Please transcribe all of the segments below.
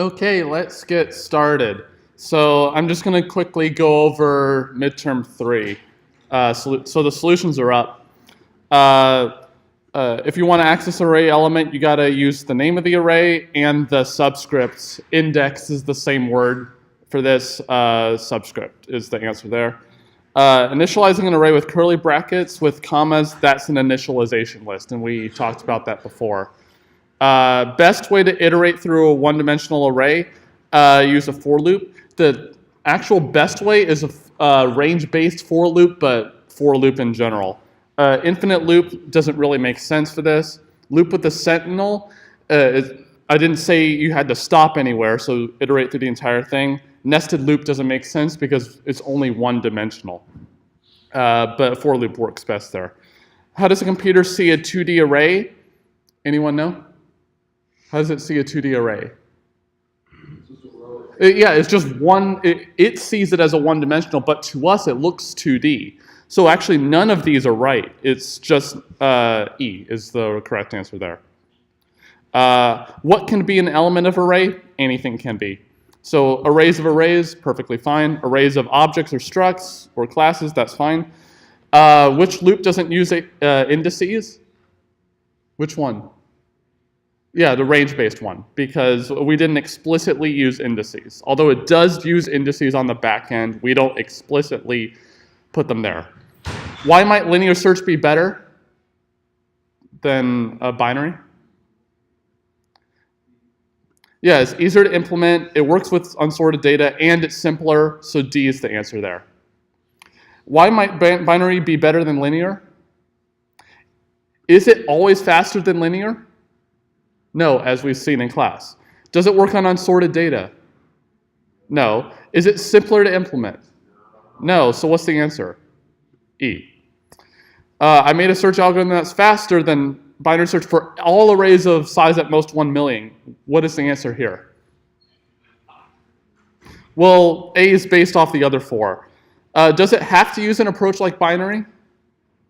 Okay, let's get started. So I'm just going to quickly go over midterm 3. So the solutions are up. If you want to access array element, you got to use the name of the array and the subscripts. Index is the same word for this. Subscript is the answer there. Initializing an array with curly brackets with commas, that's an initialization list, and we talked about that before. Best way to iterate through a one-dimensional array, use a for loop. The actual best way is a range-based for loop, but for loop in general. Infinite loop doesn't really make sense for this. Loop with the sentinel, I didn't say you had to stop anywhere, so iterate through the entire thing. Nested loop doesn't make sense because it's only one-dimensional. But for loop works best there. How does a computer see a 2D array? Anyone know? How does it see a 2D array? Yeah, it's just one. It sees it as a one-dimensional, but to us it looks 2D. So actually none of these are right. It's just E is the correct answer there. What can be an element of array? Anything can be. So arrays of arrays, perfectly fine. Arrays of objects or structs or classes, that's fine. Which loop doesn't use indices? Which one? Yeah, the range-based one, because we didn't explicitly use indices. Although it does use indices on the back end, we don't explicitly put them there. Why might linear search be better than a binary? Yeah, it's easier to implement, it works with unsorted data, and it's simpler, so D is the answer there. Why might binary be better than linear? Is it always faster than linear? No, as we've seen in class. Does it work on unsorted data? No. Is it simpler to implement? No, so what's the answer? E. I made a search algorithm that's faster than binary search for all arrays of size at most 1 million. What is the answer here? Well, A is based off the other 4. Does it have to use an approach like binary?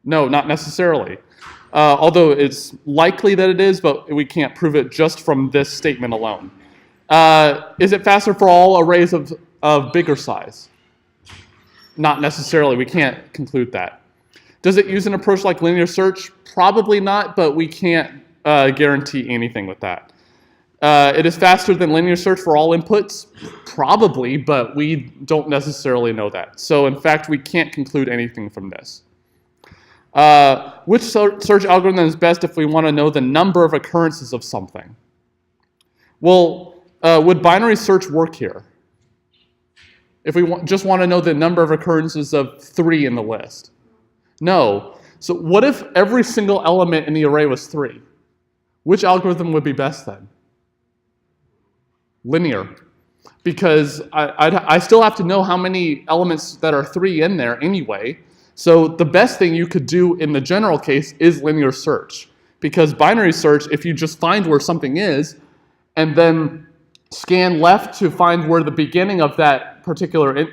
No, not necessarily. Although it's likely that it is, but we can't prove it just from this statement alone. Is it faster for all arrays of bigger size? Not necessarily. We can't conclude that. Does it use an approach like linear search? Probably not, but we can't guarantee anything with that. It is faster than linear search for all inputs? Probably, but we don't necessarily know that. So in fact, we can't conclude anything from this. Which search algorithm is best if we want to know the number of occurrences of something? Well, would binary search work here? If we just want to know the number of occurrences of 3 in the list? No. So what if every single element in the array was 3? Which algorithm would be best then? Linear. Because I still have to know how many elements that are 3 in there anyway. So the best thing you could do in the general case is linear search. Because binary search, if you just find where something is, and then scan left to find where the beginning of that particular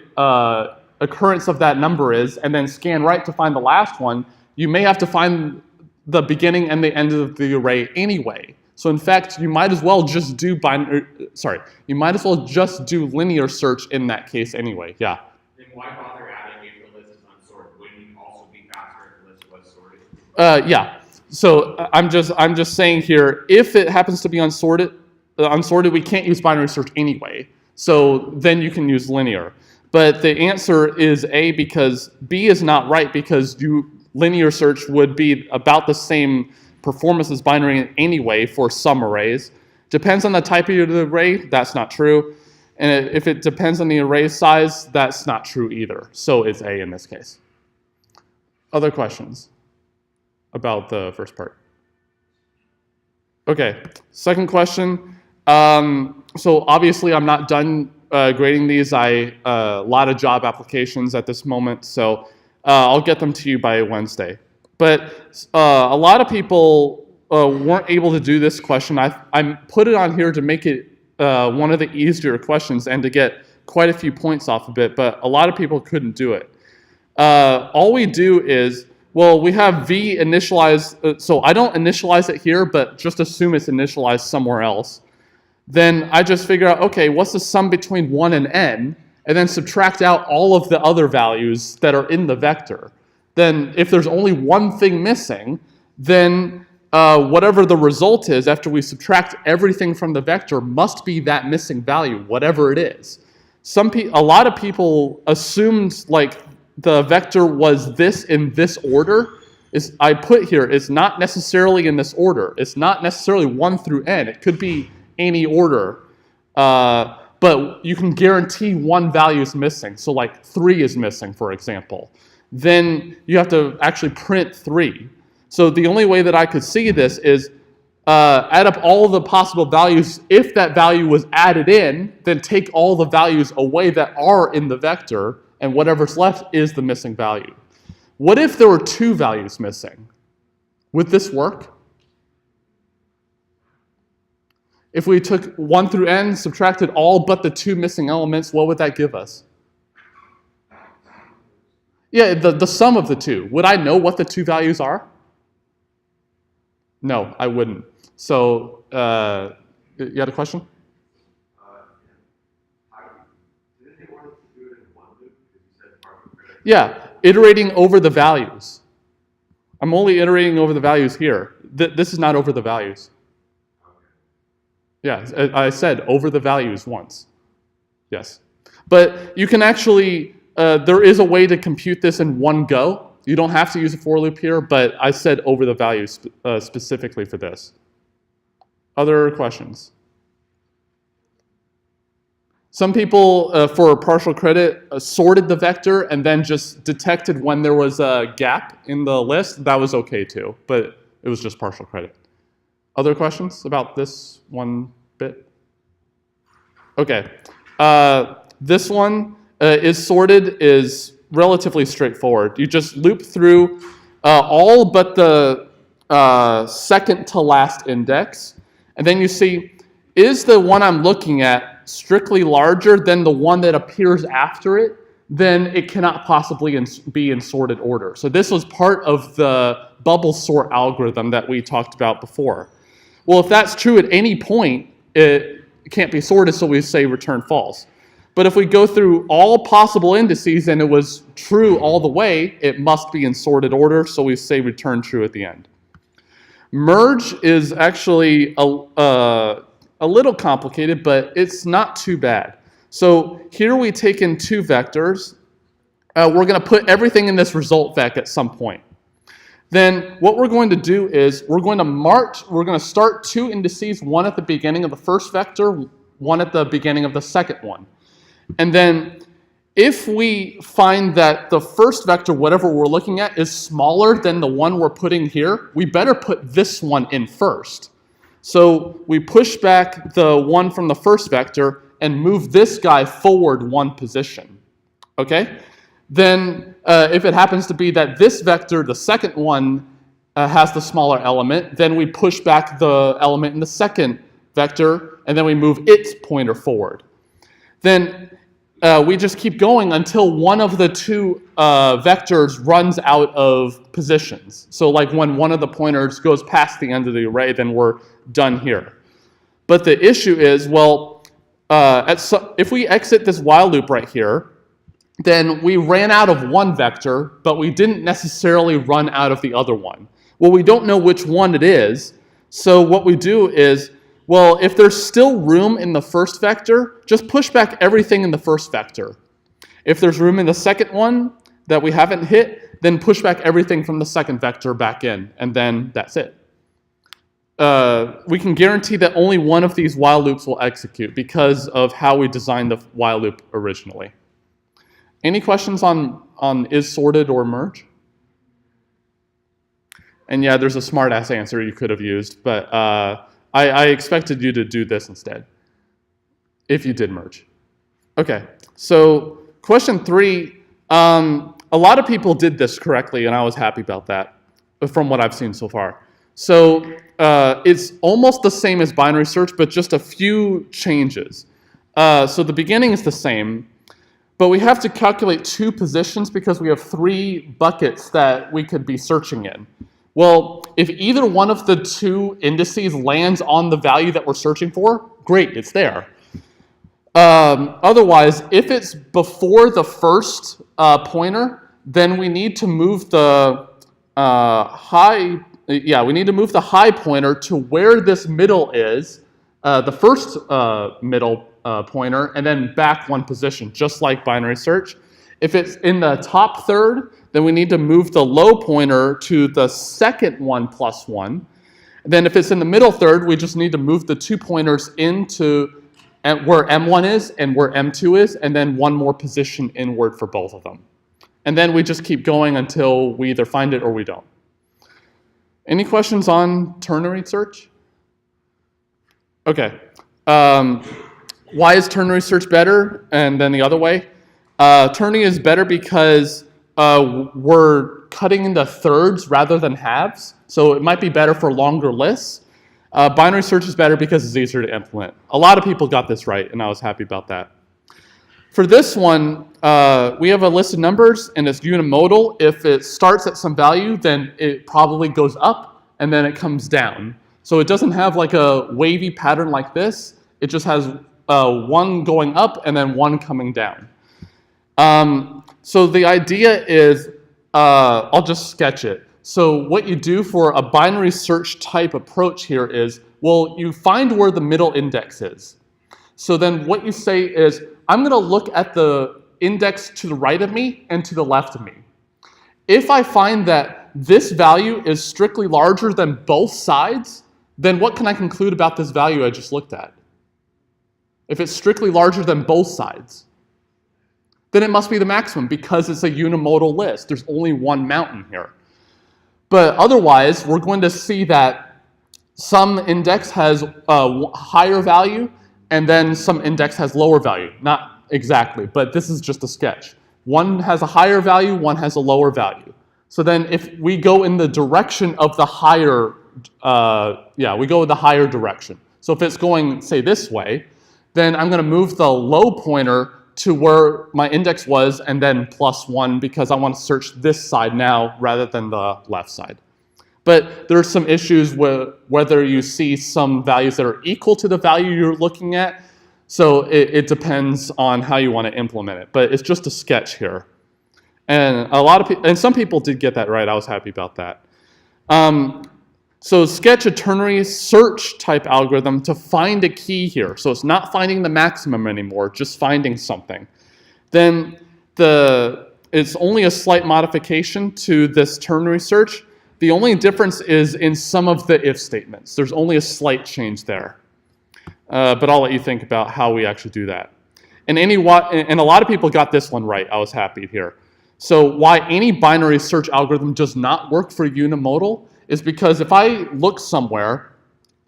occurrence of that number is, and then scan right to find the last one, you may have to find the beginning and the end of the array anyway. So in fact, you might as well just do linear search in that case anyway. Yeah. Then why bother adding if the list is unsorted? Wouldn't it also be faster if the list was sorted? Yeah. So I'm just saying here, if it happens to be unsorted, we can't use binary search anyway. So then you can use linear. But the answer is A, because B is not right, because linear search would be about the same performance as binary anyway for some arrays. Depends on the type of the array, that's not true. And if it depends on the array size, that's not true either. So it's A in this case. Other questions about the first part? Okay, second question. So obviously I'm not done grading these. A lot of job applications at this moment, so I'll get them to you by Wednesday. But a lot of people weren't able to do this question. I put it on here to make it one of the easier questions and to get quite a few points off of it, but a lot of people couldn't do it. All we do is, well, we have V initialized, so I don't initialize it here, but just assume it's initialized somewhere else. then I just figure out, okay, what's the sum between 1 and n, and then subtract out all of the other values that are in the vector. Then if there's only one thing missing, then whatever the result is after we subtract everything from the vector must be that missing value, whatever it is. A lot of people assumed like the vector was this in this order. I put here, it's not necessarily in this order. It's not necessarily 1 through n. It could be any order. But you can guarantee one value is missing. So like 3 is missing, for example. Then you have to actually print 3. So the only way that I could see this is add up all the possible values. If that value was added in, then take all the values away that are in the vector, and whatever's left is the missing value. What if there were 2 values missing? Would this work? If we took 1 through n, subtracted all but the 2 missing elements, what would that give us? Yeah, the sum of the 2. Would I know what the 2 values are? No, I wouldn't. So, you had a question? Yeah, iterating over the values. I'm only iterating over the values here. This is not over the values. Yeah, I said over the values once. Yes. But you can actually, there is a way to compute this in one go. You don't have to use a for loop here, but I said over the values specifically for this. Other questions? Some people, for partial credit, sorted the vector and then just detected when there was a gap in the list. That was okay too, but it was just partial credit. Other questions about this one bit? Okay. This one is sorted, is relatively straightforward. You just loop through all but the second to last index, and then you see, is the one I'm looking at strictly larger than the one that appears after it? Then it cannot possibly be in sorted order. So this was part of the bubble sort algorithm that we talked about before. Well, if that's true at any point, it can't be sorted, so we say return false. But if we go through all possible indices and it was true all the way, it must be in sorted order, so we say return true at the end. Merge is actually a little complicated, but it's not too bad. So here we take in 2 vectors. We're going to put everything in this result vec at some point. Then what we're going to do is we're going to start 2 indices, one at the beginning of the first vector, one at the beginning of the second one. And then if we find that the first vector, whatever we're looking at, is smaller than the one we're putting here, we better put this one in first. So we push back the one from the first vector and move this guy forward 1 position. Okay? Then if it happens to be that this vector, the second one, has the smaller element, then we push back the element in the second vector, and then we move its pointer forward. Then we just keep going until one of the 2 vectors runs out of positions. So like when one of the pointers goes past the end of the array, then we're done here. But the issue is, well, if we exit this while loop right here, then we ran out of one vector, but we didn't necessarily run out of the other one. Well, we don't know which one it is, so what we do is, well, if there's still room in the first vector, just push back everything in the first vector. If there's room in the second one that we haven't hit, then push back everything from the second vector back in, and then that's it. We can guarantee that only one of these while loops will execute because of how we designed the while loop originally. Any questions on is sorted or merge? And yeah, there's a smart-ass answer you could have used, but I expected you to do this instead, if you did merge. Okay, so question 3, a lot of people did this correctly, and I was happy about that, from what I've seen so far. So it's almost the same as binary search, but just a few changes. So the beginning is the same, but we have to calculate 2 positions because we have 3 buckets that we could be searching in. Well, if either one of the two indices lands on the value that we're searching for, great, it's there. Otherwise, if it's before the first pointer, then we need to move the high pointer to where this middle is, the first middle pointer, and then back one position, just like binary search. If it's in the top third, then we need to move the low pointer to the second one plus one. And then if it's in the middle third, we just need to move the 2 pointers into where M1 is and where M2 is, and then one more position inward for both of them. And then we just keep going until we either find it or we don't. Any questions on ternary search? Okay. Why is ternary search better and then the other way? Ternary is better because we're cutting into thirds rather than halves, so it might be better for longer lists. Binary search is better because it's easier to implement. A lot of people got this right, and I was happy about that. For this one, we have a list of numbers, and it's unimodal. If it starts at some value, then it probably goes up, and then it comes down. So it doesn't have like a wavy pattern like this. It just has one going up and then one coming down. So the idea is, I'll just sketch it. So what you do for a binary search type approach here is, well, you find where the middle index is. So then what you say is, I'm going to look at the index to the right of me and to the left of me. If I find that this value is strictly larger than both sides, then what can I conclude about this value I just looked at? If it's strictly larger than both sides, then it must be the maximum because it's a unimodal list. There's only one mountain here. But otherwise, we're going to see that some index has a higher value and then some index has lower value. Not exactly, but this is just a sketch. One has a higher value, one has a lower value. So then if we go in the direction of the higher, we go in the higher direction. So if it's going, say, this way, then I'm going to move the low pointer to where my index was and then +1 because I want to search this side now rather than the left side. But there are some issues with whether you see some values that are equal to the value you're looking at. So it depends on how you want to implement it. But it's just a sketch here. And some people did get that right. I was happy about that. So sketch a ternary search type algorithm to find a key here. So it's not finding the maximum anymore, just finding something. Then it's only a slight modification to this ternary search. The only difference is in some of the if statements. There's only a slight change there. But I'll let you think about how we actually do that. And a lot of people got this one right. I was happy here. So why any binary search algorithm does not work for unimodal is because if I look somewhere,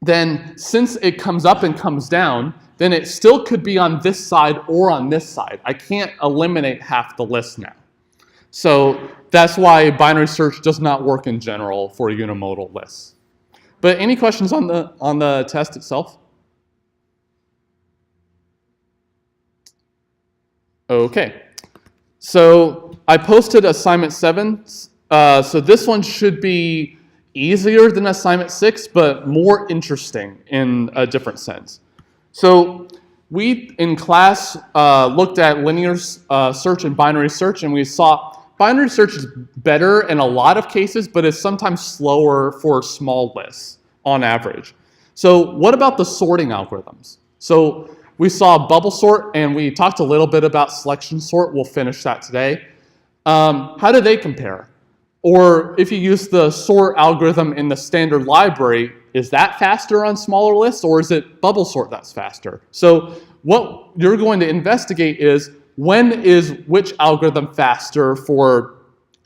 then since it comes up and comes down, then it still could be on this side or on this side. I can't eliminate half the list now. So that's why binary search does not work in general for unimodal lists. But any questions on the test itself? Okay. So I posted assignment 7. So this one should be easier than assignment 6, but more interesting in a different sense. So we, in class, looked at linear search and binary search, and we saw binary search is better in a lot of cases, but it's sometimes slower for small lists on average. So what about the sorting algorithms? So we saw bubble sort, and we talked a little bit about selection sort. We'll finish that today. How do they compare? Or if you use the sort algorithm in the standard library, is that faster on smaller lists, or is it bubble sort that's faster? So what you're going to investigate is when is which algorithm faster for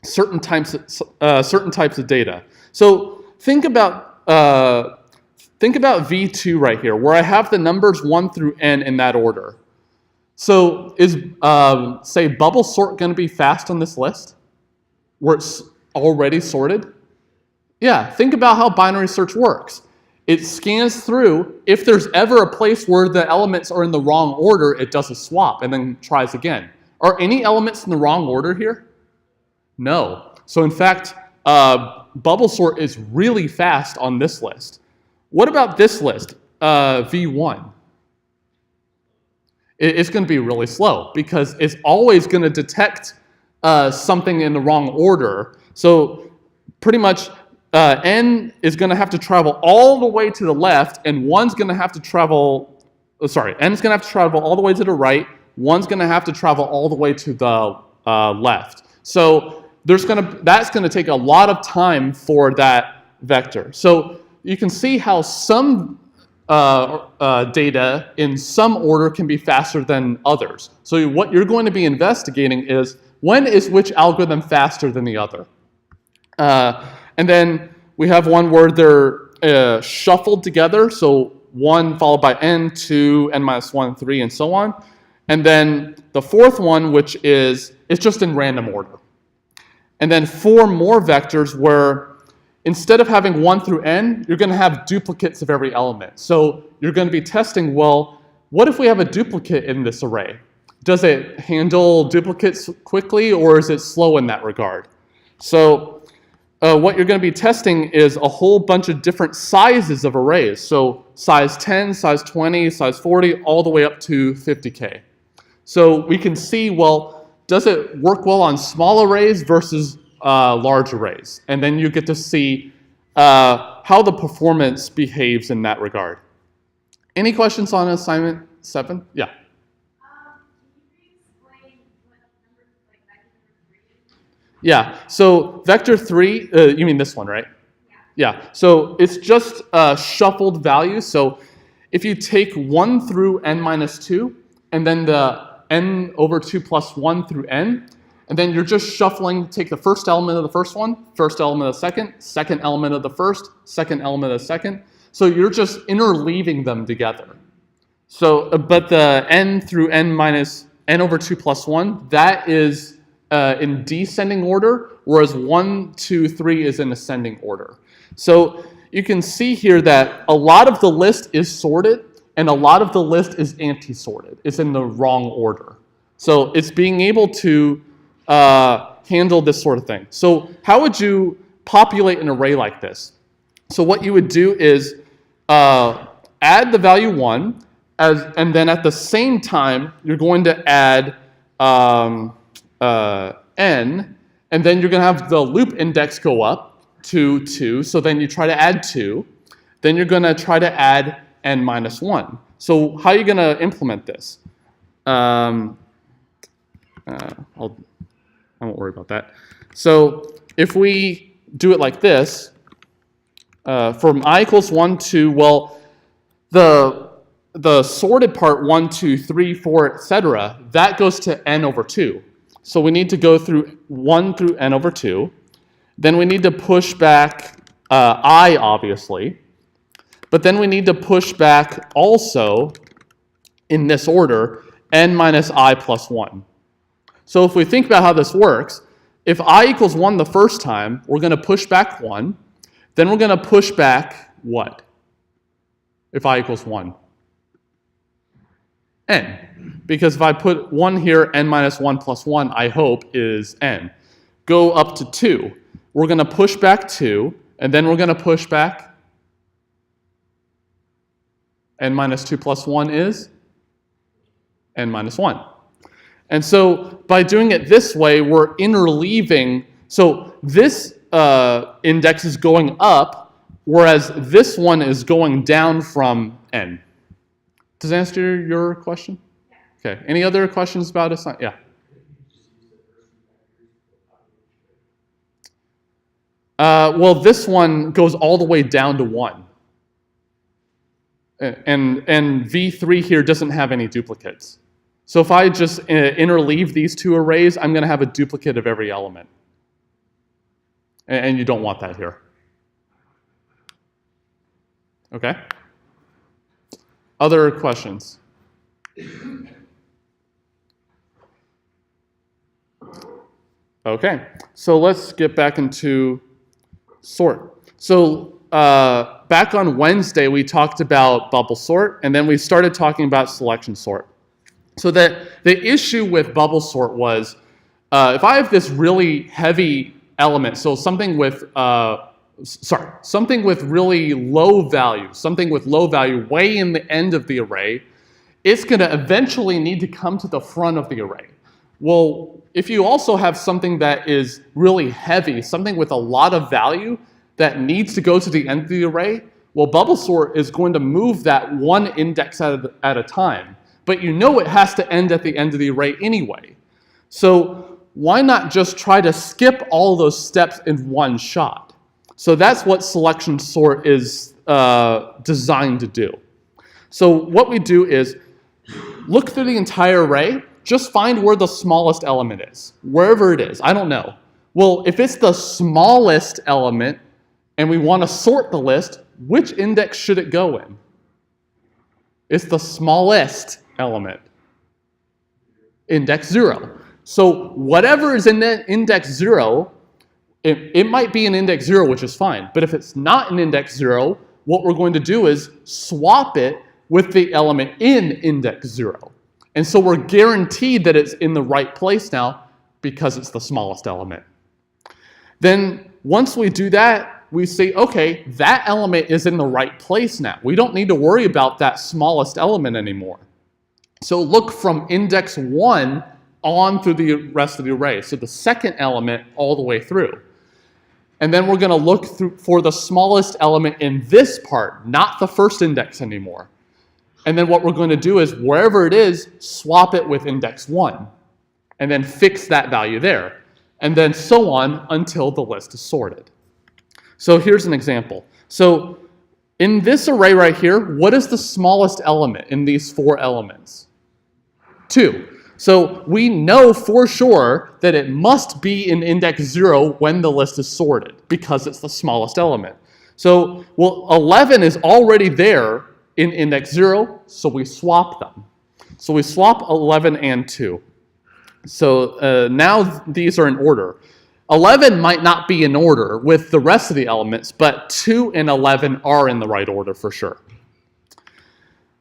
certain types of data. So think about V2 right here, where I have the numbers 1 through n in that order. So is, say, bubble sort going to be fast on this list, where it's already sorted? Yeah, think about how binary search works. It scans through. If there's ever a place where the elements are in the wrong order, it does a swap and then tries again. Are any elements in the wrong order here? No. So in fact, bubble sort is really fast on this list. What about this list, V1? It's going to be really slow because it's always going to detect something in the wrong order. So pretty much n is going to have to travel all the way to the left, and one's going to have to travel, n is going to have to travel all the way to the right, one's going to have to travel all the way to the left. So that's going to take a lot of time for that vector. So you can see how some data in some order can be faster than others. So what you're going to be investigating is when is which algorithm faster than the other. And then we have one where they're shuffled together, so 1 followed by n, 2, n minus 1, 3, and so on. And then the fourth one, which is just in random order. And then 4 more vectors where instead of having 1 through n, you're going to have duplicates of every element. So you're going to be testing, well, what if we have a duplicate in this array? Does it handle duplicates quickly, or is it slow in that regard? So what you're going to be testing is a whole bunch of different sizes of arrays. So size 10, size 20, size 40, all the way up to 50K. So we can see, well, does it work well on small arrays versus large arrays? And then you get to see how the performance behaves in that regard. Any questions on assignment 7? Yeah. Yeah, so vector 3, you mean this one, right? Yeah, so it's just shuffled values. So if you take 1 through n minus 2, and then the n over 2 plus 1 through n, and then you're just shuffling, take the first element of the first one, first element of the second, second element of the first, second element of the second. So you're just interleaving them together. So, but the n through n minus n over 2 plus 1, that is in descending order, whereas 1, 2, 3 is in ascending order. So you can see here that a lot of the list is sorted, and a lot of the list is anti-sorted. It's in the wrong order. So it's being able to handle this sort of thing. So how would you populate an array like this? So what you would do is add the value 1, and then at the same time, you're going to add n, and then you're going to have the loop index go up to 2, so then you try to add 2. Then you're going to try to add n minus 1. So how are you going to implement this? I won't worry about that. So if we do it like this, from I equals 1 to, well, the sorted part 1, 2, 3, 4, etc., that goes to n over 2. So we need to go through 1 through n over 2. Then we need to push back I, obviously. But then we need to push back also, in this order, n minus I plus 1. So if we think about how this works, if I equals 1 the first time, we're going to push back 1. Then we're going to push back what? If I equals 1? N. Because if I put 1 here, n minus 1 plus 1, I hope, is n. Go up to 2. We're going to push back 2, and then we're going to push back n minus 2 plus 1 is n minus 1. And so by doing it this way, we're interleaving. So this index is going up, whereas this one is going down from n. Does that answer your question? Yeah. Okay. Any other questions about it? Yeah. Well, this one goes all the way down to 1. And V3 here doesn't have any duplicates. So if I just interleave these two arrays, I'm going to have a duplicate of every element. And you don't want that here. Okay? Other questions? Okay, so let's get back into sort. So back on Wednesday, we talked about bubble sort, and then we started talking about selection sort. So that the issue with bubble sort was, if I have this really heavy element, so something with something with really low value, something with low value way in the end of the array, it's going to eventually need to come to the front of the array. Well, if you also have something that is really heavy, something with a lot of value that needs to go to the end of the array, well, bubble sort is going to move that one index at a time. But you know it has to end at the end of the array anyway. So why not just try to skip all those steps in one shot? So that's what selection sort is designed to do. So what we do is look through the entire array, just find where the smallest element is, wherever it is, I don't know. Well, if it's the smallest element and we want to sort the list, which index should it go in? It's the smallest element, index 0. So whatever is in the index 0, it might be an index 0, which is fine. But if it's not an index 0, what we're going to do is swap it with the element in index 0. And so we're guaranteed that it's in the right place now because it's the smallest element. Then once we do that, we say, okay, that element is in the right place now. We don't need to worry about that smallest element anymore. So look from index 1 on through the rest of the array. So the second element all the way through. And then we're going to look for the smallest element in this part, not the first index anymore. And then what we're going to do is, wherever it is, swap it with index 1. And then fix that value there. And then so on until the list is sorted. So here's an example. So in this array right here, what is the smallest element in these 4 elements? 2. So we know for sure that it must be in index 0 when the list is sorted, because it's the smallest element. So, well, 11 is already there in index 0, so we swap them. So we swap 11 and 2. So now these are in order. 11 might not be in order with the rest of the elements, but 2 and 11 are in the right order for sure.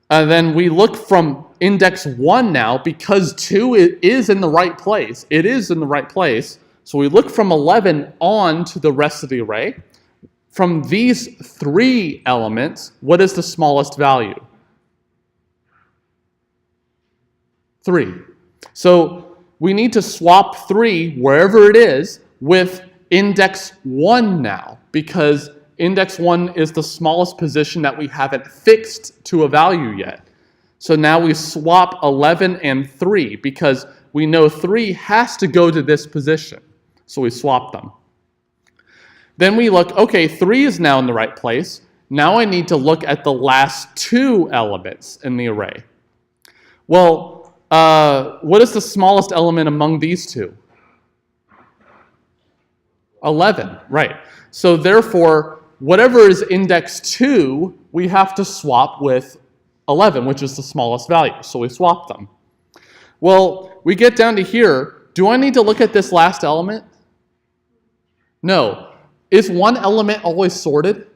And then we look from index 1 now, because 2 is in the right place. It is in the right place. So we look from 11 on to the rest of the array. From these 3 elements, what is the smallest value? 3. So we need to swap 3, wherever it is, with index 1 now, because index 1 is the smallest position that we haven't fixed to a value yet. So now we swap 11 and 3, because we know 3 has to go to this position. So we swap them. Then we look, okay, 3 is now in the right place. Now I need to look at the last 2 elements in the array. Well, what is the smallest element among these 2? 11, right. So therefore, whatever is index 2, we have to swap with 11, which is the smallest value. So we swap them. Well, we get down to here. Do I need to look at this last element? No. Is one element always sorted?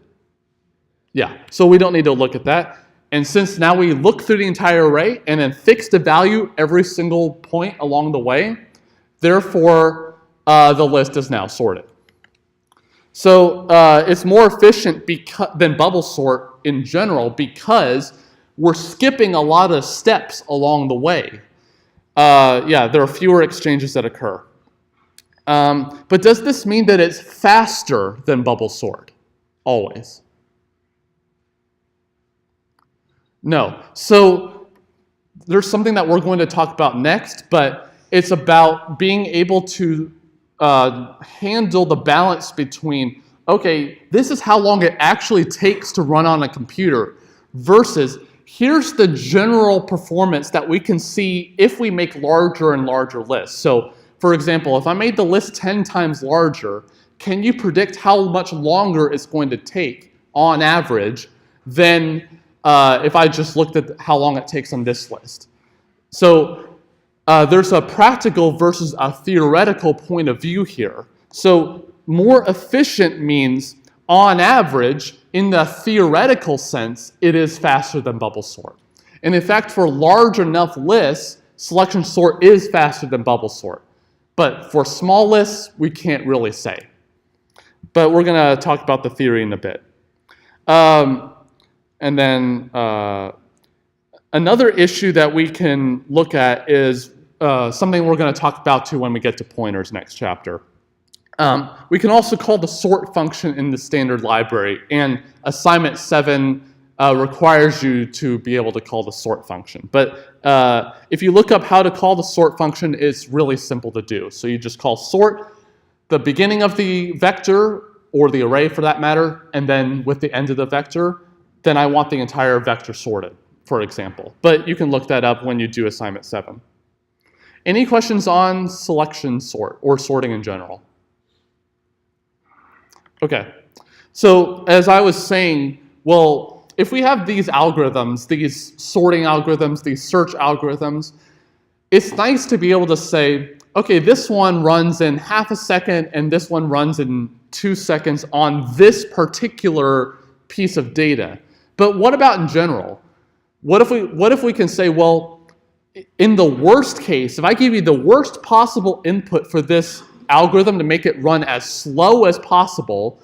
Yeah, so we don't need to look at that. And since now we look through the entire array and then fix the value every single point along the way, therefore the list is now sorted. So it's more efficient than bubble sort in general because we're skipping a lot of steps along the way. Yeah, there are fewer exchanges that occur. But does this mean that it's faster than bubble sort? Always. No. So there's something that we're going to talk about next, but it's about being able to handle the balance between, okay, this is how long it actually takes to run on a computer versus here's the general performance that we can see if we make larger and larger lists. So for example, if I made the list 10 times larger, can you predict how much longer it's going to take on average than if I just looked at how long it takes on this list? So there's a practical versus a theoretical point of view here. So more efficient means, on average, in the theoretical sense, it is faster than bubble sort. And in fact, for large enough lists, selection sort is faster than bubble sort. But for small lists, we can't really say. But we're going to talk about the theory in a bit. And then another issue that we can look at is something we're going to talk about too when we get to pointers next chapter. We can also call the sort function in the standard library, and assignment 7 requires you to be able to call the sort function. But if you look up how to call the sort function, it's really simple to do. So you just call sort the beginning of the vector, or the array for that matter, and then with the end of the vector, then I want the entire vector sorted, for example. But you can look that up when you do assignment 7. Any questions on selection sort or sorting in general? Okay, so as I was saying, well, if we have these algorithms, these sorting algorithms, these search algorithms, it's nice to be able to say, okay, this one runs in half a second and this one runs in 2 seconds on this particular piece of data. But what about in general? What if we can say, well, in the worst case, if I give you the worst possible input for this algorithm to make it run as slow as possible,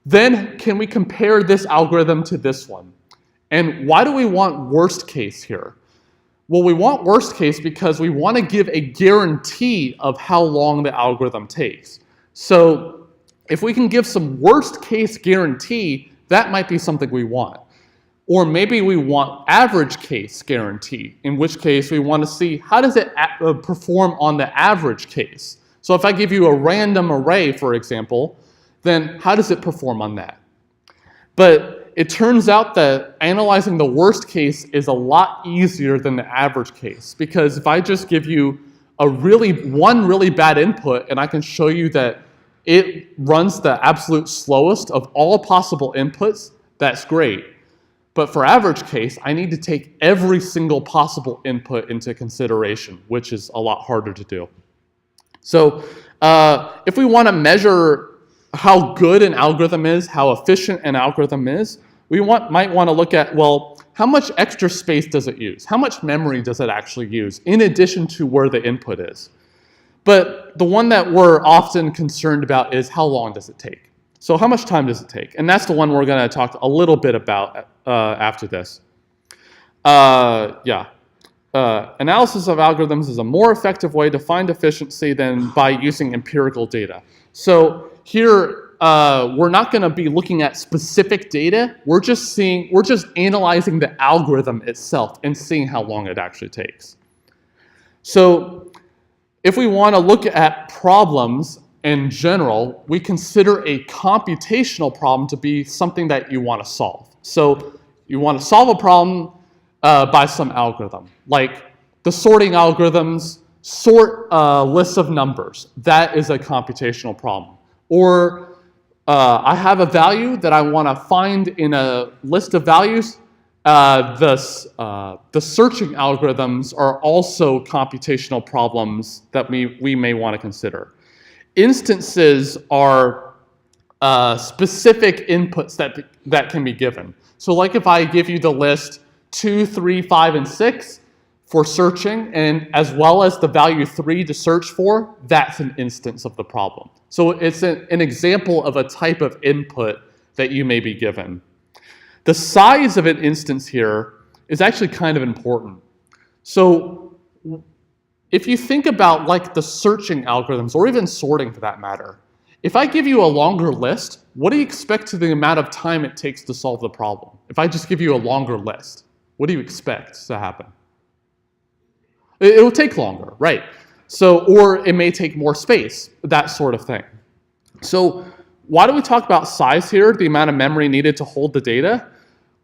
then can we compare this algorithm to this one? And why do we want worst case here? Well, we want worst case because we want to give a guarantee of how long the algorithm takes. So if we can give some worst case guarantee, that might be something we want. Or maybe we want average case guarantee, in which case we want to see how does it perform on the average case. So if I give you a random array, for example, then how does it perform on that? But it turns out that analyzing the worst case is a lot easier than the average case, because if I just give you one really bad input and I can show you that it runs the absolute slowest of all possible inputs, that's great. But for average case, I need to take every single possible input into consideration, which is a lot harder to do. So if we want to measure how good an algorithm is, how efficient an algorithm is, we might want to look at, well, how much extra space does it use? How much memory does it actually use, in addition to where the input is? But the one that we're often concerned about is how long does it take? So how much time does it take? And that's the one we're going to talk a little bit about after this. Analysis of algorithms is a more effective way to find efficiency than by using empirical data. So here, we're not going to be looking at specific data. We're just analyzing the algorithm itself and seeing how long it actually takes. So if we want to look at problems in general, we consider a computational problem to be something that you want to solve. So you want to solve a problem by some algorithm, like the sorting algorithms sort lists of numbers. That is a computational problem. Or I have a value that I want to find in a list of values. The searching algorithms are also computational problems that we may want to consider. Instances are specific inputs that can be given. So like if I give you the list 2, 3, 5, and 6 for searching, and as well as the value 3 to search for, that's an instance of the problem. So it's an example of a type of input that you may be given. The size of an instance here is actually kind of important. So if you think about like the searching algorithms, or even sorting for that matter, if I give you a longer list, what do you expect to the amount of time it takes to solve the problem? If I just give you a longer list, what do you expect to happen? It will take longer, right? So, or it may take more space, that sort of thing. So why do we talk about size here, the amount of memory needed to hold the data?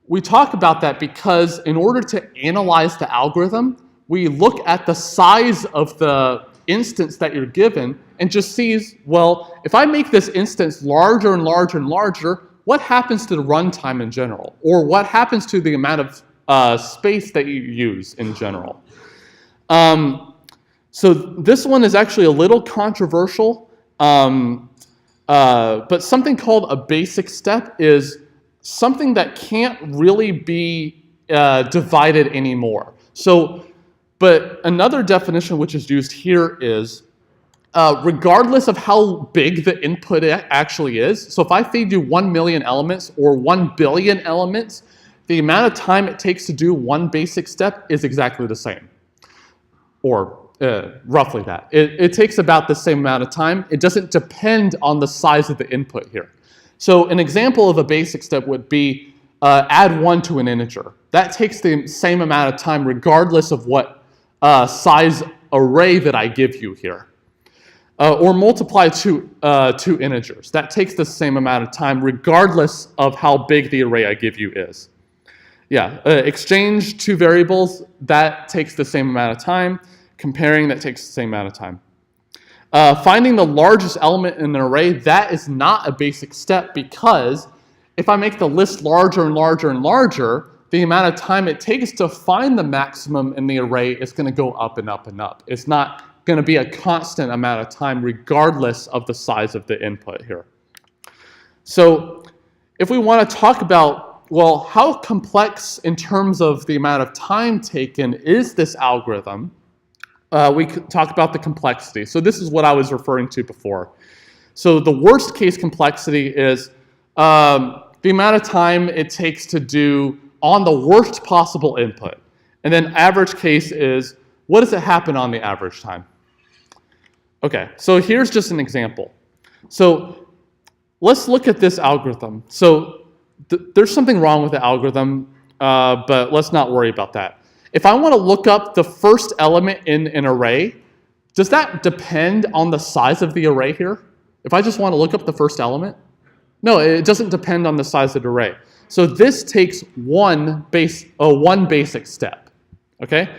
We talk about that because in order to analyze the algorithm, we look at the size of the instance that you're given and just sees, well, if I make this instance larger and larger and larger, what happens to the runtime in general? Or what happens to the amount of space that you use in general? So this one is actually a little controversial, but something called a basic step is something that can't really be divided anymore. So, but another definition which is used here is regardless of how big the input actually is. So if I feed you 1 million elements or 1 billion elements, the amount of time it takes to do one basic step is exactly the same, or roughly that. It takes about the same amount of time. It doesn't depend on the size of the input here. So an example of a basic step would be add 1 to an integer. That takes the same amount of time regardless of what size array that I give you here. Or multiply two integers. That takes the same amount of time regardless of how big the array I give you is. Yeah, exchange 2 variables, that takes the same amount of time. Comparing, that takes the same amount of time. Finding the largest element in an array, that is not a basic step, because if I make the list larger and larger and larger, the amount of time it takes to find the maximum in the array is going to go up and up and up. It's not going to be a constant amount of time regardless of the size of the input here. So if we want to talk about, well, how complex in terms of the amount of time taken is this algorithm, we could talk about the complexity. So this is what I was referring to before. So the worst case complexity is the amount of time it takes to do on the worst possible input. And then average case is, what does it happen on the average time? Okay, so here's just an example. So let's look at this algorithm. So there's something wrong with the algorithm, but let's not worry about that. If I want to look up the first element in an array, does that depend on the size of the array here? If I just want to look up the first element? No, it doesn't depend on the size of the array. So this takes one basic step, okay?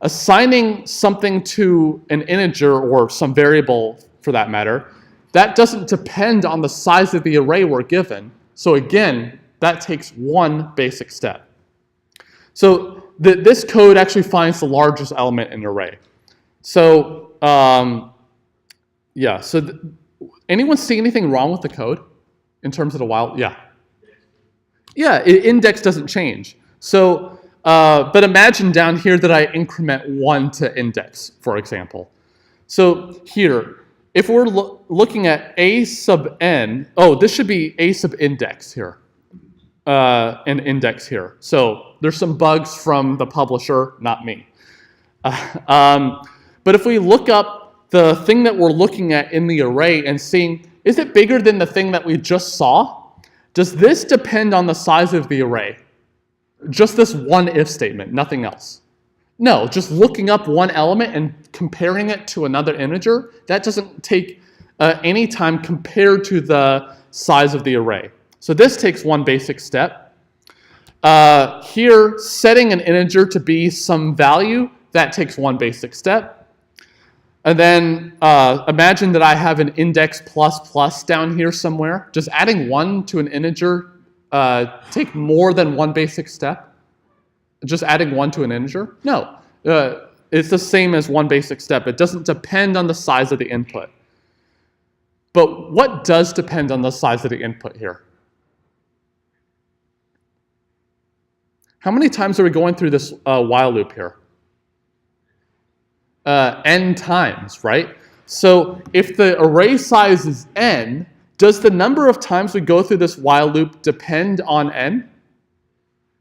Assigning something to an integer or some variable for that matter, that doesn't depend on the size of the array we're given. So again, that takes one basic step. So this code actually finds the largest element in an array. So yeah, so anyone see anything wrong with the code in terms of the while? Yeah. Yeah, index doesn't change. So but imagine down here that I increment 1 to index, for example. So here, if we're looking at a sub n, oh, this should be a sub index here, an index here. So there's some bugs from the publisher, not me. But if we look up the thing that we're looking at in the array and seeing, is it bigger than the thing that we just saw? Does this depend on the size of the array? Just this one if statement, nothing else. No, just looking up one element and comparing it to another integer, that doesn't take any time compared to the size of the array. So this takes one basic step. Here, setting an integer to be some value, that takes one basic step. And then imagine that I have an index plus down here somewhere. Does adding 1 to an integer take more than one basic step? Just adding 1 to an integer? No. It's the same as one basic step. It doesn't depend on the size of the input. But what does depend on the size of the input here? How many times are we going through this while loop here? N times, right? So if the array size is n, does the number of times we go through this while loop depend on n?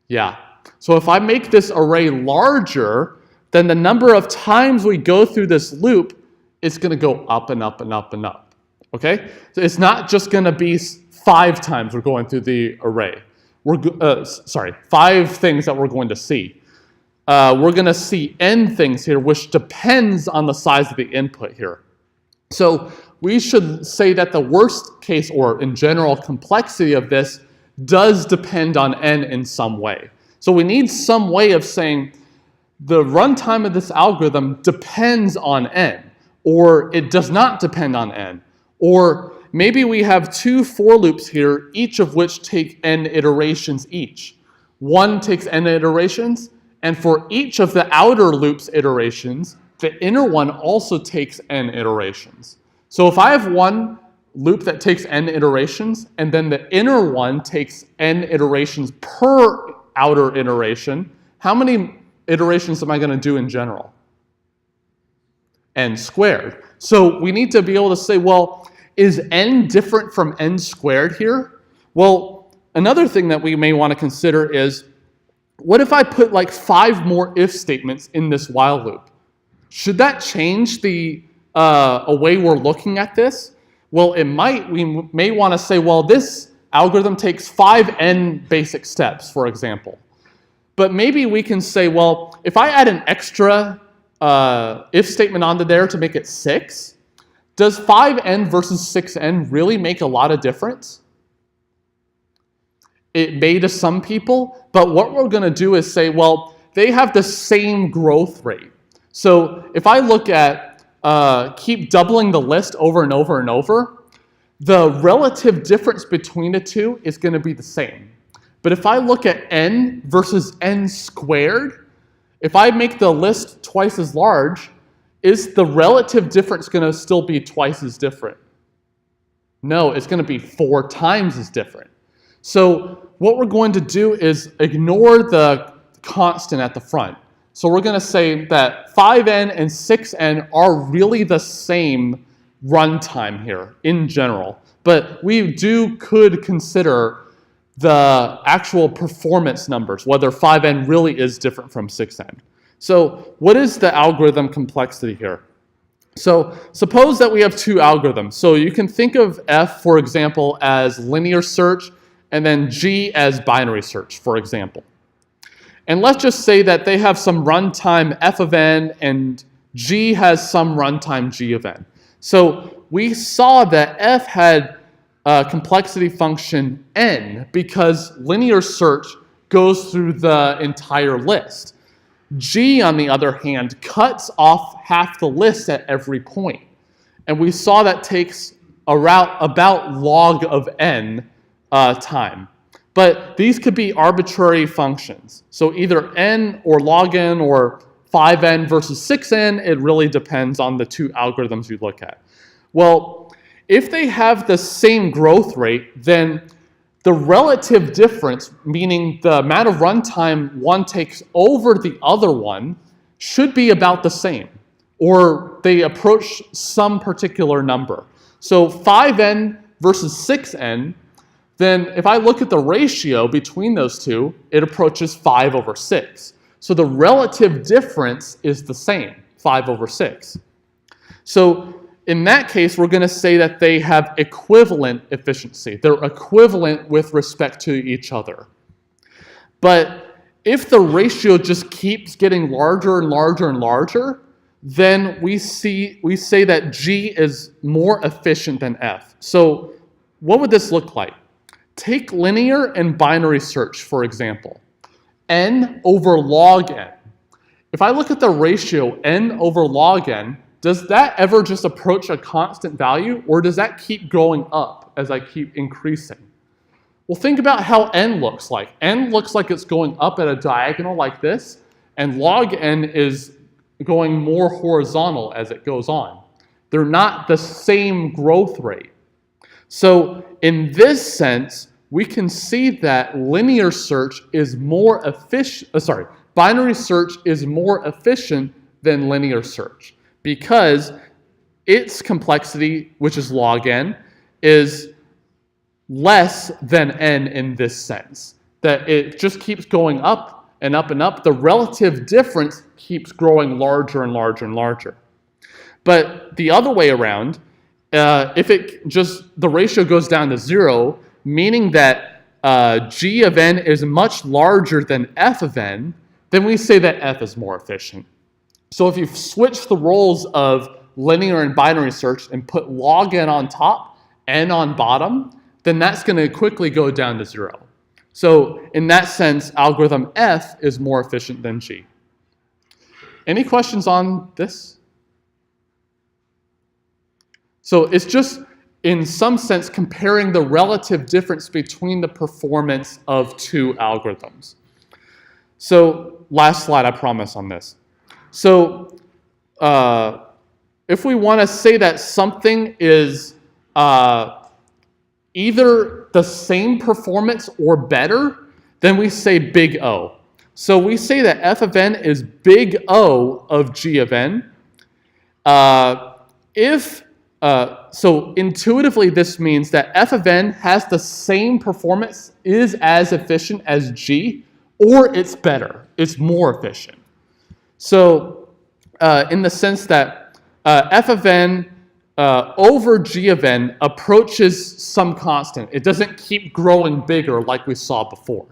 Yeah. So if I make this array larger, then the number of times we go through this loop, it's going to go up and up and up and up. Okay? So it's not just going to be 5 times we're going through the array. 5 things that we're going to see. We're going to see n things here, which depends on the size of the input here. So we should say that the worst case, or in general complexity of this, does depend on n in some way. So we need some way of saying the runtime of this algorithm depends on n, or it does not depend on n. Or maybe we have 2 for loops here, each of which take n iterations each. One takes n iterations, and for each of the outer loop's iterations, the inner one also takes n iterations. So if I have one loop that takes n iterations, and then the inner one takes n iterations per outer iteration, how many iterations am I going to do in general? n squared. So we need to be able to say, well, is n different from n squared here? Well, another thing that we may want to consider is, what if I put like 5 more if statements in this while loop? Should that change the way we're looking at this? Well, it might. We may want to say, well, this algorithm takes 5n basic steps, for example. But maybe we can say, well, if I add an extra if statement onto there to make it 6, does 5n versus 6n really make a lot of difference? It may to some people, but what we're going to do is say, well, they have the same growth rate. So if I look at keep doubling the list over and over and over, the relative difference between the two is going to be the same. But if I look at n versus n squared, if I make the list twice as large, is the relative difference going to still be twice as different? No, it's going to be 4 times as different. So what we're going to do is ignore the constant at the front. So we're going to say that 5n and 6n are really the same runtime here in general. But we could consider the actual performance numbers, whether 5n really is different from 6n. So what is the algorithm complexity here? So suppose that we have 2 algorithms. So you can think of F, for example, as linear search, and then G as binary search, for example. And let's just say that they have some runtime f of n, and G has some runtime g of n. So we saw that F had a complexity function n because linear search goes through the entire list. G, on the other hand, cuts off half the list at every point. And we saw that takes about log of n time. But these could be arbitrary functions. So either n or log n or 5n versus 6n, it really depends on the 2 algorithms you look at. Well, if they have the same growth rate, then the relative difference, meaning the amount of runtime one takes over the other one, should be about the same, or they approach some particular number. So 5n versus 6n, then if I look at the ratio between those two, it approaches 5 over 6. So the relative difference is the same, 5 over 6. So in that case, we're going to say that they have equivalent efficiency. They're equivalent with respect to each other. But if the ratio just keeps getting larger and larger and larger, then we say that G is more efficient than F. So what would this look like? Take linear and binary search, for example. N over log n. If I look at the ratio n over log n, does that ever just approach a constant value, or does that keep going up as I keep increasing? Well, think about how n looks like. N looks like it's going up at a diagonal like this, and log n is going more horizontal as it goes on. They're not the same growth rate. So in this sense, we can see that linear search is more efficient, binary search is more efficient than linear search because its complexity, which is log n, is less than n in this sense. That it just keeps going up and up and up. The relative difference keeps growing larger and larger and larger. But the other way around, if the ratio goes down to 0, meaning that g of n is much larger than f of n, then we say that f is more efficient. So if you switch the roles of linear and binary search and put log n on top, n on bottom, then that's going to quickly go down to 0. So in that sense, algorithm F is more efficient than G. Any questions on this? So it's just, in some sense, comparing the relative difference between the performance of 2 algorithms. So last slide, I promise, on this. So if we want to say that something is either the same performance or better, then we say big O. So we say that f of n is big O of g of n, So intuitively, this means that f of n has the same performance, is as efficient as g, or it's better, it's more efficient. So in the sense that f of n over g of n approaches some constant. It doesn't keep growing bigger like we saw before.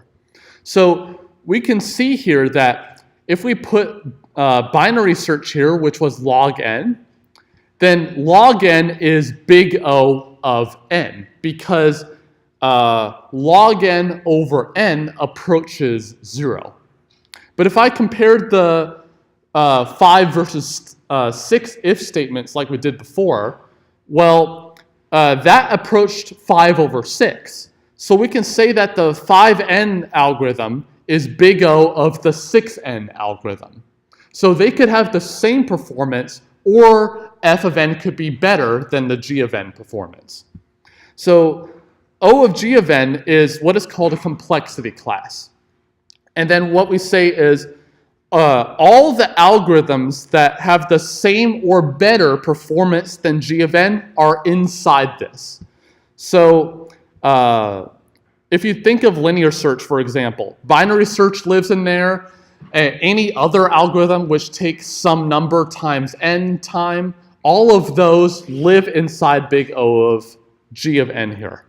So we can see here that if we put binary search here, which was log n, then log n is big O of n, because log n over n approaches 0. But if I compared the 5 versus 6 if statements like we did before, well, that approached 5 over 6. So we can say that the 5n algorithm is big O of the 6n algorithm. So they could have the same performance, or f of n could be better than the g of n performance. So O of g of n is what is called a complexity class. And then what we say is all the algorithms that have the same or better performance than g of n are inside this. So if you think of linear search, for example, binary search lives in there. Any other algorithm which takes some number times n time, all of those live inside big O of g of n here.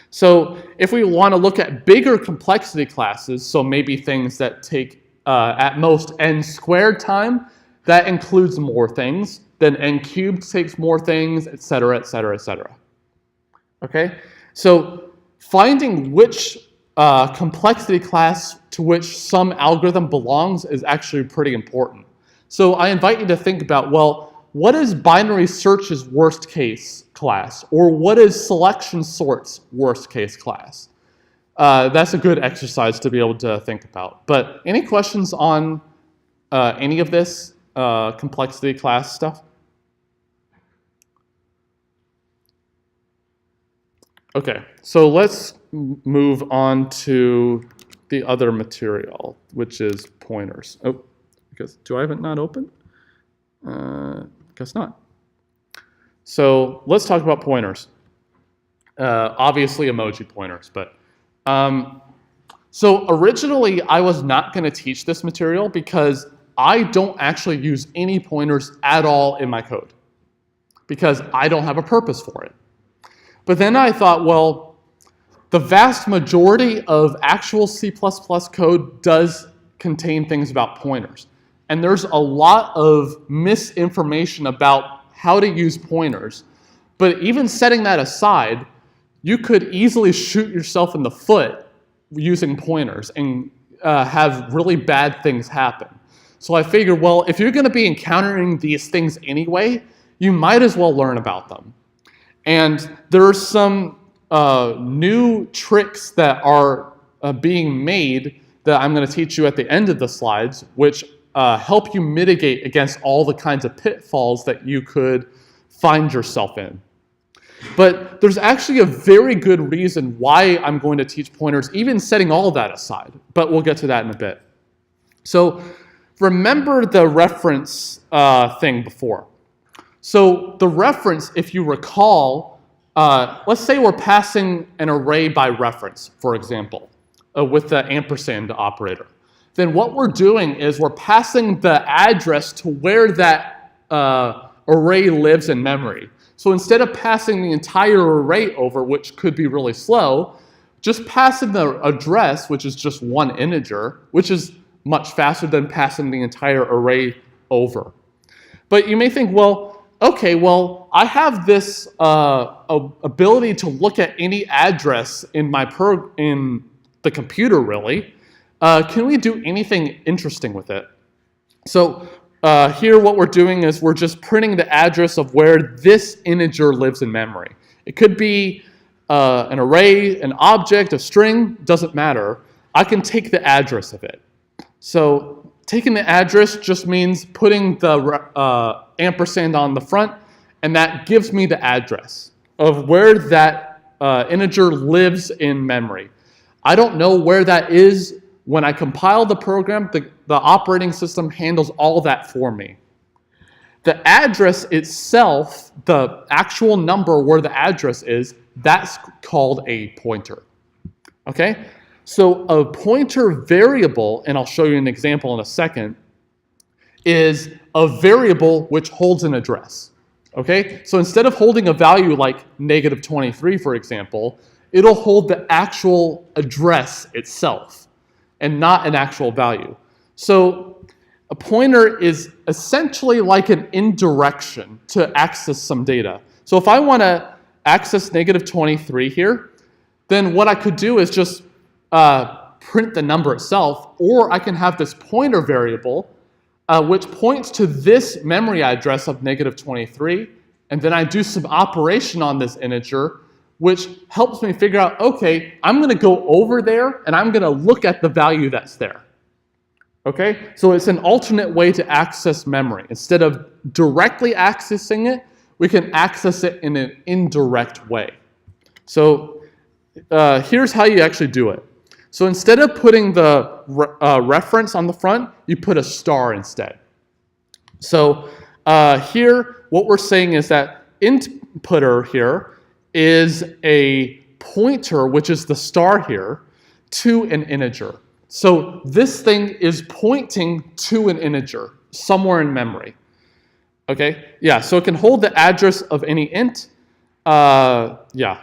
So if we want to look at bigger complexity classes, so maybe things that take at most n squared time, that includes more things. Then n cubed takes more things, etc., etc., etc. Okay? So finding which complexity class to which some algorithm belongs is actually pretty important. So I invite you to think about, well, what is binary search's worst case class? Or what is selection sort's worst case class? That's a good exercise to be able to think about. But any questions on any of this complexity class stuff? Okay, so let's move on to the other material, which is pointers. Oh, do I have it not open? Guess not. So let's talk about pointers. Obviously emoji pointers, but so originally I was not going to teach this material because I don't actually use any pointers at all in my code because I don't have a purpose for it. But then I thought, well, the vast majority of actual C++ code does contain things about pointers. And there's a lot of misinformation about how to use pointers. But even setting that aside, you could easily shoot yourself in the foot using pointers and have really bad things happen. So I figured, well, if you're going to be encountering these things anyway, you might as well learn about them. And there are some new tricks that are being made that I'm going to teach you at the end of the slides, which help you mitigate against all the kinds of pitfalls that you could find yourself in. But there's actually a very good reason why I'm going to teach pointers, even setting all of that aside. But we'll get to that in a bit. So remember the reference thing before. So the reference, if you recall, let's say we're passing an array by reference, for example, with the ampersand operator. Then what we're doing is we're passing the address to where that array lives in memory. So instead of passing the entire array over, which could be really slow, just passing the address, which is just one integer, which is much faster than passing the entire array over. But you may think, well, okay, well, I have this ability to look at any address in the computer, really. Can we do anything interesting with it? So here what we're doing is we're just printing the address of where this integer lives in memory. It could be an array, an object, a string, doesn't matter. I can take the address of it. So taking the address just means putting the ampersand on the front, and that gives me the address of where that integer lives in memory. I don't know where that is. When I compile the program, the operating system handles all that for me. The address itself, the actual number where the address is, that's called a pointer. Okay? So a pointer variable, and I'll show you an example in a second, is a variable which holds an address. Okay? So instead of holding a value like -23, for example, it'll hold the actual address itself and not an actual value. So a pointer is essentially like an indirection to access some data. So if I want to access -23 here, then what I could do is just print the number itself, or I can have this pointer variable which points to this memory address of -23, and then I do some operation on this integer, which helps me figure out, okay, I'm going to go over there and I'm going to look at the value that's there. Okay, so it's an alternate way to access memory. Instead of directly accessing it, we can access it in an indirect way. So here's how you actually do it. So instead of putting the reference on the front, you put a star instead. So here, what we're saying is that inputter here is a pointer, which is the star here, to an integer. So this thing is pointing to an integer somewhere in memory. Okay, yeah, so it can hold the address of any int. Yeah,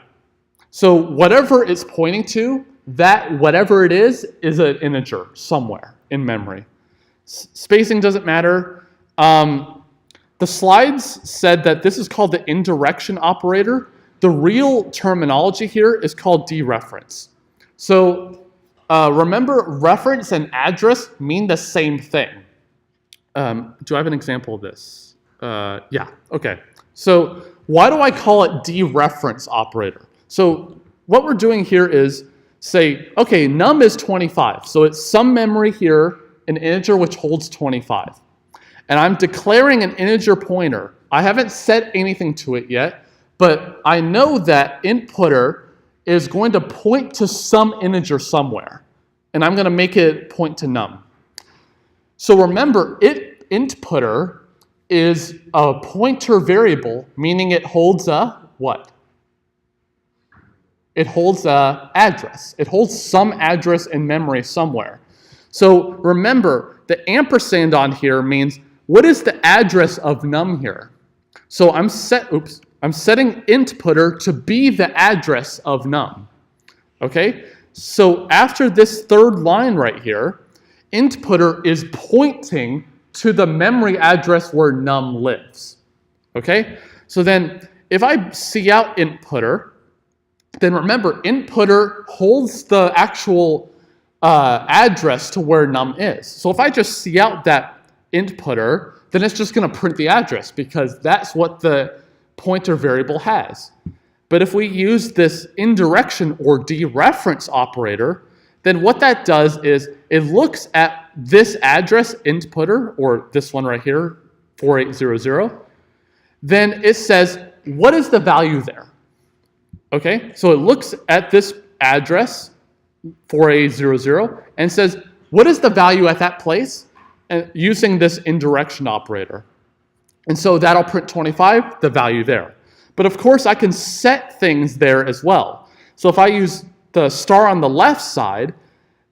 so whatever it's pointing to, that whatever it is an integer somewhere in memory. Spacing doesn't matter. The slides said that this is called the indirection operator. The real terminology here is called dereference. So remember, reference and address mean the same thing. Do I have an example of this? Yeah, okay. So why do I call it dereference operator? So what we're doing here is say, okay, num is 25. So it's some memory here, an integer which holds 25. And I'm declaring an integer pointer. I haven't set anything to it yet, but I know that inputter is going to point to some integer somewhere. And I'm going to make it point to num. So remember, inputter is a pointer variable, meaning it holds a what? It holds an address. It holds some address in memory somewhere. So remember, the ampersand on here means what is the address of num here? So I'm setting inputter to be the address of num. Okay? So after this third line right here, inputter is pointing to the memory address where num lives. Okay? So then if I see out inputter, then remember, inputter holds the actual address to where num is. So if I just see out that inputter, then it's just going to print the address because that's what the pointer variable has. But if we use this indirection or dereference operator, then what that does is it looks at this address inputter, or this one right here, 4800, then it says, what is the value there? Okay, so it looks at this address, 4800, and says, what is the value at that place? And using this indirection operator. And so that'll print 25, the value there. But of course, I can set things there as well. So if I use the star on the left side,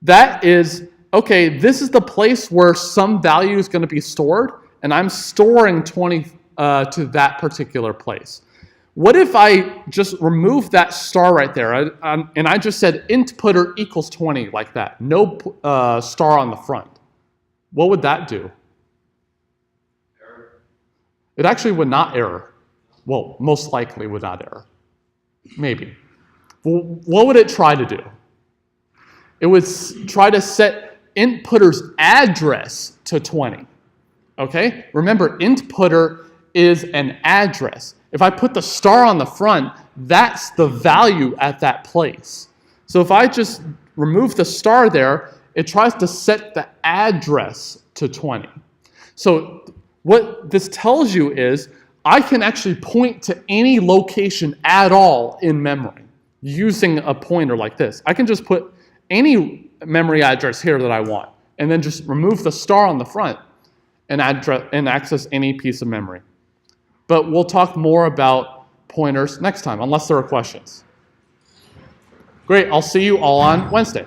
that is, okay, this is the place where some value is going to be stored, and I'm storing 20 to that particular place. What if I just remove that star right there, and I just said inputter equals 20 like that, no star on the front? What would that do? Error. It actually would not error. Well, most likely would not error. Maybe. Well, what would it try to do? It would try to set inputter's address to 20. Okay? Remember, inputter is an address. If I put the star on the front, that's the value at that place. So if I just remove the star there, it tries to set the address to 20. So what this tells you is I can actually point to any location at all in memory using a pointer like this. I can just put any memory address here that I want and then just remove the star on the front. and access any piece of memory. But we'll talk more about pointers next time, unless there are questions. Great, I'll see you all on Wednesday.